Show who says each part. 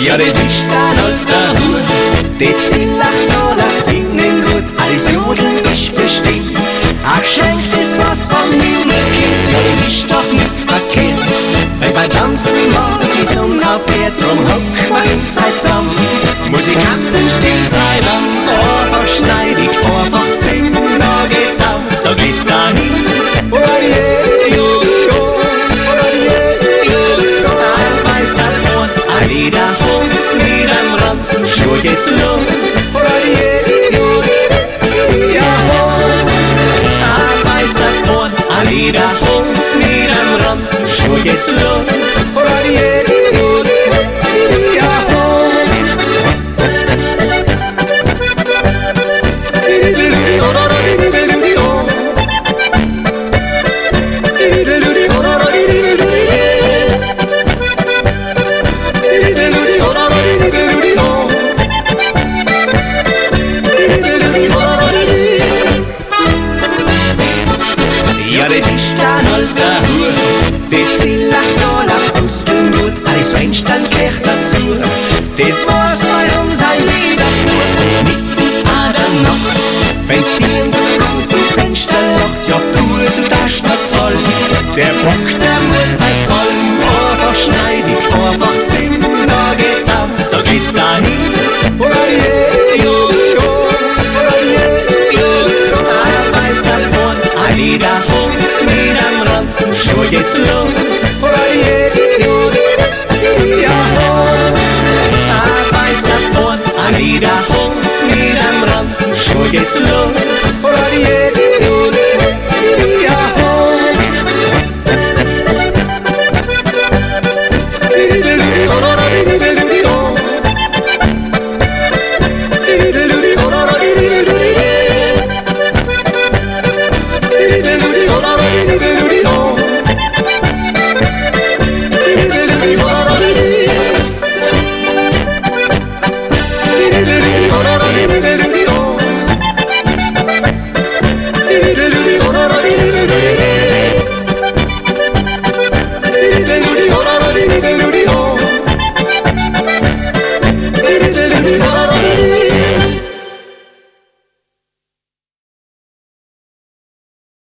Speaker 1: Ja, das ist ein alter Hut, die Zillachtaler singen gut, alles Jodeln ist bestimmt. Ein Geschenk, das was vom Himmel kommt, ja, das ist doch nicht verkehrt. Weil bei Tanzen morgen die Sonne aufgeht, drum hocken wir uns halt zusammen. Musikanten still sein an, einfach schneidig, einfach zing, da geht's auf, da geht's dahin. Ein weißer Pferd, ein Lederhose mit einem Ranzen, schon geht's los. Ein weißer Pferd, ein Lederhose mit einem Ranzen, schon geht's los. Ja, das ist ein alter Hut, die Zillachtaler Pusteln gut, alles Fenstern gehört dazu. Das war's bei uns ein jeder Bub, mitten an der Nacht, wenn's dir aus dem Fenster lacht, ja du darfst mir gefallen. Der Bock, der muss halt fallen, einfach schneidig, einfach zim, da geht's auf, da geht's dahin. Ein weißer Pferd, ein Lederhose mit einem Ranzen, schon geht's los. Ein weißer Pferd, ein Lederhose mit einem Ranzen, schon geht's los.
Speaker 2: Diddle-doody-o-da-da-diddle-doody-o.